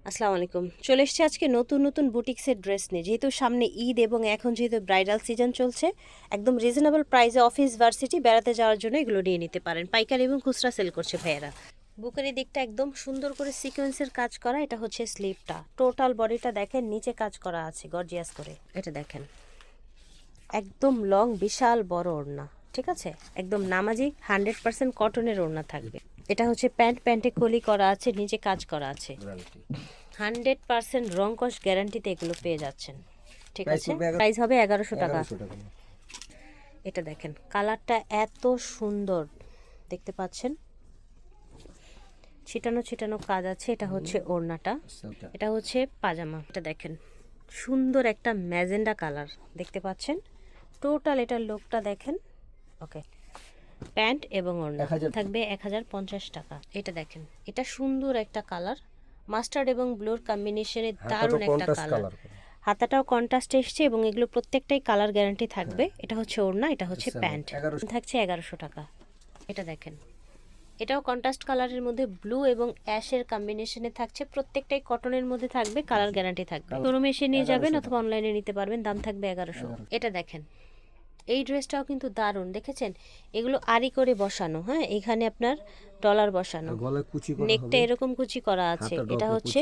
আসসালামু আলাইকুম। চলে এসেছি আজকে নতুন নতুন বুটিক্সের ড্রেস নিয়ে। যেহেতু সামনে ঈদ এবং এখন যেহেতু ব্রাইডাল সিজন চলছে, একদম রিজনেবল প্রাইসে অফিস ভার্সিটি বেড়াতে যাওয়ার জন্য এগুলো নিয়ে নিতে পারেন। পাইকারি এবং খুচরা সেল করছে ভাইয়েরা। বুকের এই দিকটা একদম সুন্দর করে সিকোয়েন্সের কাজ করা, এটা হচ্ছে স্লিভটা। টোটাল বডিটা দেখেন, নিচে কাজ করা আছে গর্জিয়াস করে। এটা দেখেন, একদম লং বিশাল বড় ওড়না, ঠিক আছে? একদম নামাজি 100% কটনের ওড়না থাকবে। এটা হচ্ছে প্যান্ট, প্যান্টে কলি করা আছে, নিচে কাজ করা আছে। 100% রং কস গ্যারান্টিতে এগুলো পেয়ে যাচ্ছেন, ঠিক আছে? প্রাইস হবে 1100 টাকা। এটা দেখেন, কালারটা এত সুন্দর দেখতে পাচ্ছেন, ছিটানো ছিটানো কাজ আছে। এটা হচ্ছে ওড়নাটা, এটা হচ্ছে পাজামা। এটা দেখেন, সুন্দর একটা ম্যাজেন্ডা কালার দেখতে পাচ্ছেন। টোটাল এটার লুকটা দেখেন। ওকে, প্যান্ট এবং ওড়না থাকবে 1050 টাকা। এটা দেখেন, এটা সুন্দর একটা কালার, মাস্টার্ড এবং ব্লুর কম্বিনেশনে দারুণ একটা কালার। হাতাটাও কন্ট্রাস্ট এসছে এবং এগুলো প্রত্যেকটাই কালার গ্যারান্টি থাকবে। এটা হচ্ছে ওড়না, এটা হচ্ছে প্যান্ট, থাকছে 1100 টাকা। এটা দেখেন, এটাও কন্ট্রাস্ট কালারের মধ্যে ব্লু এবং অ্যাশের কম্বিনেশনে থাকছে। প্রত্যেকটাই কটনের মধ্যে থাকবে, কালার গ্যারান্টি থাকবে। শোরুমে এসে নিয়ে যাবেন অথবা অনলাইনে নিতে পারবেন, দাম থাকবে 1100। এটা দেখেন, এই ড্রেসটাও কিন্তু দারুণ, দেখেছেন? এগুলো আরি করে বসানো, হ্যাঁ, এখানে আপনার ডলার বসানো, নেকটা এরকম কুচি করা আছে। এটা হচ্ছে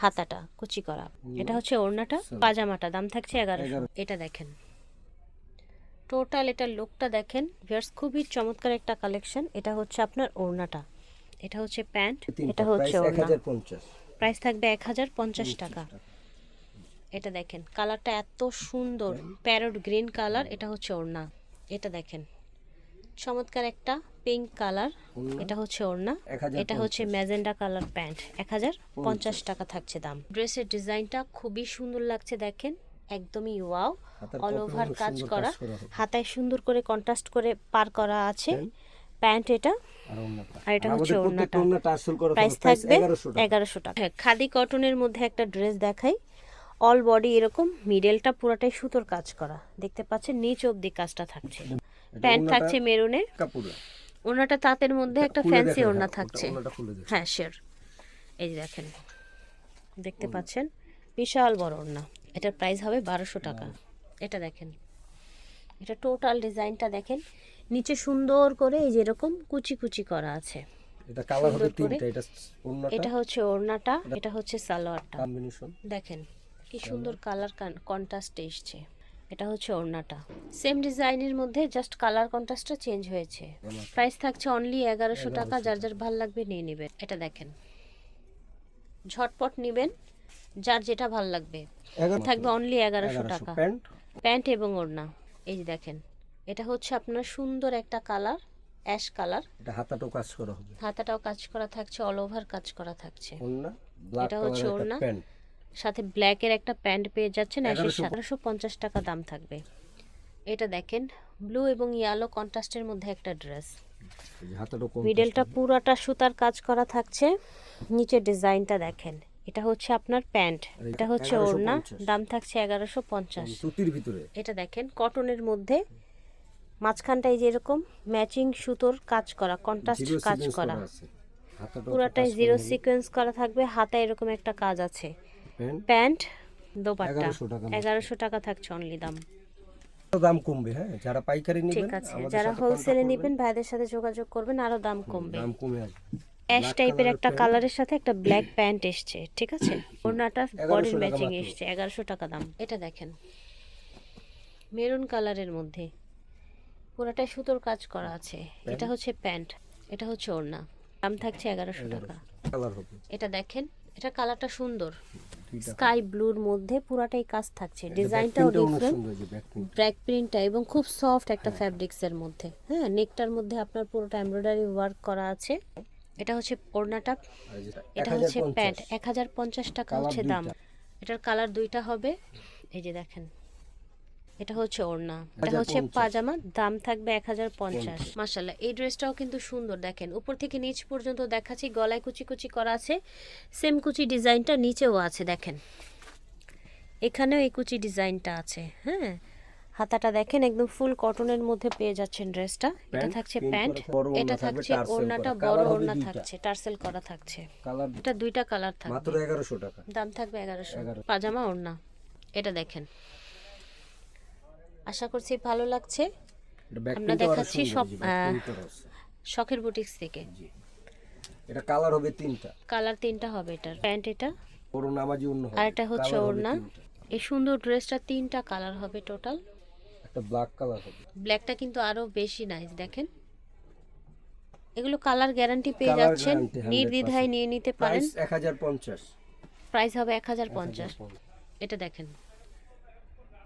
হাতাটা কুচি করা। এটা হচ্ছে ওড়নাটা, পাজামাটা, দাম থাকছে 1100। এটা দেখেন, টোটাল এটার লুকটা দেখেন ভিউয়ার্স, খুবই চমৎকার একটা কালেকশন। এটা হচ্ছে আপনার ওড়নাটা, এটা হচ্ছে প্যান্ট, এটা হচ্ছে ওড়না। প্রাইস থাকবে 1050 টাকা। এটা দেখেন, কালারটা এত সুন্দর, প্যারট গ্রিন কালার। এটা হচ্ছে ওড়না। এটা দেখেন, চমৎকার একটা পিঙ্ক কালার। এটা হচ্ছে ওড়না, এটা হচ্ছে ম্যাজেন্ডা কালার প্যান্ট। 1050 টাকা থাকছে দাম। ড্রেসের ডিজাইনটা খুবই সুন্দর লাগছে দেখেন, একদমই ওয়াও। অল ওভার কাজ করা, হাতায় সুন্দর করে কন্ট্রাস্ট করে পার করা আছে। প্যান্ট এটা, আর এটা হচ্ছে ওড়নাটা। প্রাইস থাকবে 1100 টাকা। হ্যাঁ, খাদি কটনের মধ্যে একটা ড্রেস দেখাই। অল বডি এরকম, মিডলটা পুরোটাই সুতোর কাজ করা দেখতে পাচ্ছেন, নিচ অবধি কাজটা থাকছে। প্যান্ট থাকছে মেরুনে, ওড়নাটা তাঁতের মধ্যে একটা ফ্যান্সি ওড়না থাকছে। হ্যাঁ শিওর, এই যে দেখেন, দেখতে পাচ্ছেন বিশাল বড় ওড়না। এটার প্রাইস হবে 1200 টাকা। এটা দেখেন, এটা টোটাল ডিজাইনটা দেখেন, নিচে সুন্দর করে এই যে এরকম কুচি কুচি করা আছে। এটা কালার হবে তিনটা, এটা ওড়নাটা, এটা হচ্ছে ওড়নাটা, এটা হচ্ছে সালোয়ারটা। কম্বিনেশন দেখেন কি সুন্দর কালার কন্ট্রাস্ট এসছে। এটা হচ্ছে ওড়নাটা, সেম ডিজাইনের মধ্যে জাস্ট কালার কন্ট্রাস্টটা চেঞ্জ হয়েছে। প্রাইস থাকছে অনলি 1100 টাকা। যার যার ভালো লাগবে নিয়ে নেবেন। এটা দেখেন, ঝটপট নেবেন, যার যেটা ভালো লাগবে। থাকবে অনলি 1100 টাকা। প্যান্ট এবং ওড়না, এই যে দেখেন, এটা হচ্ছে আপনার সুন্দর একটা কালার, অ্যাশ কালার। এটা হাতাটাও কাজ করা হবে, হাতাটাও কাজ করা থাকছে, অল ওভার কাজ করা থাকছে। ওড়না এটা হচ্ছে ওড়না, সাথে ব্ল্যাকের একটা প্যান্ট পেয়ে যাচ্ছেন। 1150 টাকা দাম থাকবে। এটা দেখেন, ব্লু এবং ইয়েলো কন্ট্রাস্টের মধ্যে একটা ড্রেস, মিডলটা পুরাটা সুতার কাজ করা থাকছে। নিচের ডিজাইনটা দেখেন, এটা হচ্ছে আপনার প্যান্ট, এটা হচ্ছে ওড়না, দাম থাকছে 1150 সুতির ভিতরে। এটা দেখেন, কটনের মধ্যে মাঝখানটায় যে এরকম ম্যাচিং সুতোর কাজ করা, কন্ট্রাস্ট কাজ করা, পুরাটাই জিরো সিকোয়েন্স করা থাকবে। হাতায় এরকম একটা কাজ আছে। প্যান্ট, দোপাট্টা 1100 টাকা থাকছে অনলি দাম। দাম কমবে, হ্যাঁ, যারা পাইকারি নেবেন, ঠিক আছে, যারা হোলসেলে নেবেন ভাইদের সাথে যোগাযোগ করবেন, আরো দাম কমবে। দাম কমে আসবে। অ্যাশ টাইপের একটা কালারের সাথে একটা ব্ল্যাক প্যান্ট এসছে, ঠিক আছে? ওড়নাটা বডির ম্যাচিং এসছে, 1100 টাকা দাম। এটা দেখেন, মেরুন কালারের মধ্যে পুরোটাই সুতোর কাজ করা আছে। এটা হচ্ছে প্যান্ট, এটা হচ্ছে ওড়না, দাম থাকছে 1100 টাকা। এটা দেখেন, এটা কালারটা সুন্দর, স্কাই ব্লুর মধ্যে পুরাটাই কাজ থাকছে। ডিজাইনটাও ডিফারেন্ট, ব্ল্যাক প্রিন্টটা এবং খুব সফট একটা ফ্যাব্রিক্সের মধ্যে। হ্যাঁ, নেকটার মধ্যে আপনার পুরোটা এমব্রয়ডারি ওয়ার্ক করা আছে। এটা হচ্ছে ওড়নাটা, এটা হচ্ছে প্যান্ট। 1050 টাকা হচ্ছে দাম। এটার কালার দুইটা হবে, এই যে দেখেন, এটা হচ্ছে ওড়না, এটা হচ্ছে পাজামা, দাম থাকবে 1050। মাশাআল্লাহ, এই ড্রেসটাও কিন্তু সুন্দর দেখেন, উপর থেকে নিচ পর্যন্ত দেখাচ্ছি। গলায় কুচি কুচি করা আছে, সেম কুচি ডিজাইনটা নিচেও আছে দেখেন, এখানেও এই কুচি ডিজাইনটা আছে। হ্যাঁ, হাতাটা দেখেন একদম ফুল কটনের মধ্যে পেয়ে যাচ্ছেন ড্রেসটা। এটা প্যান্ট, থাকছে প্রিন্ট প্যান্ট, করা, বড় ওড়না এটা থাকবে, থাকছে টার্সেল ওড়নাটা করা। বড় কালার হবে ওড়না দুইটা। থাকছে, টার্সেল করা থাকছে। কালার এটা দুইটা কালার থাকবে, মাত্র 1100 টাকা। দাম থাকবে 1100। পাজামা ওড়না, এটা দেখেন। আশা করছি ভালো লাগছে। এটা ব্যাক আমরা প্রিন্ট আরো দেখাচ্ছি সুন্দর, সব জি, back print করা আছে। শখের বুটিক্স থেকে। জি। এটা কালার হবে 3টা। কালার 3টা হবে এটার। প্যান্ট এটা, বড় নামাজি ওড়না হবে। আর এটা হচ্ছে কালার হবে ওড়না। 3টা। এই সুন্দর ড্রেসটা 3টা কালার হবে টোটাল। একটা ব্ল্যাক কালার হবে। ব্ল্যাকটা কিন্তু আরো বেশি নাইস দেখেন। এগুলো কালার গ্যারান্টি পেয়ে Colour যাচ্ছেন, guarantee 100% নির্দ্বিধায় নিয়ে নিতে পারেন। প্রাইস 1050। প্রাইস হবে 1050। এটা দেখেন,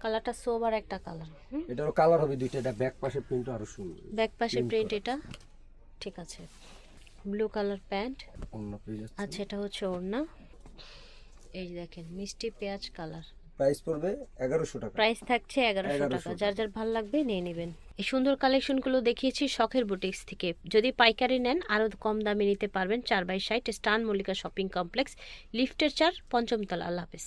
কালারটা সোবার একটা কালার। এটারও কালার হবে দুইটা। এটা ব্যাক পাশে প্রিন্ট আরো সুন্দর। ব্যাক পাশে প্রিন্ট এটা, ঠিক আছে। ব্লু কালার প্যান্ট, অন্য পেয়ে যাচ্ছে। আচ্ছা এটা হচ্ছে ওড়না। এই যে দেখেন মিষ্টি পেঁয়াজ কালার। প্রাইস পড়বে 1100 টাকা। প্রাইস থাকছে 1100 টাকা। যার যার ভালো লাগবে নিয়ে নেবেন। এই সুন্দর কালেকশনগুলো দেখিয়েছি শখের বুটিক্স থেকে। যদি পাইকারি নেন আরও কম দামে নিতে পারবেন। 4/60 স্টান মল্লিকা শপিং কমপ্লেক্স, লিফটের 4, 5ম তলা। আল্লাহ হাফেজ।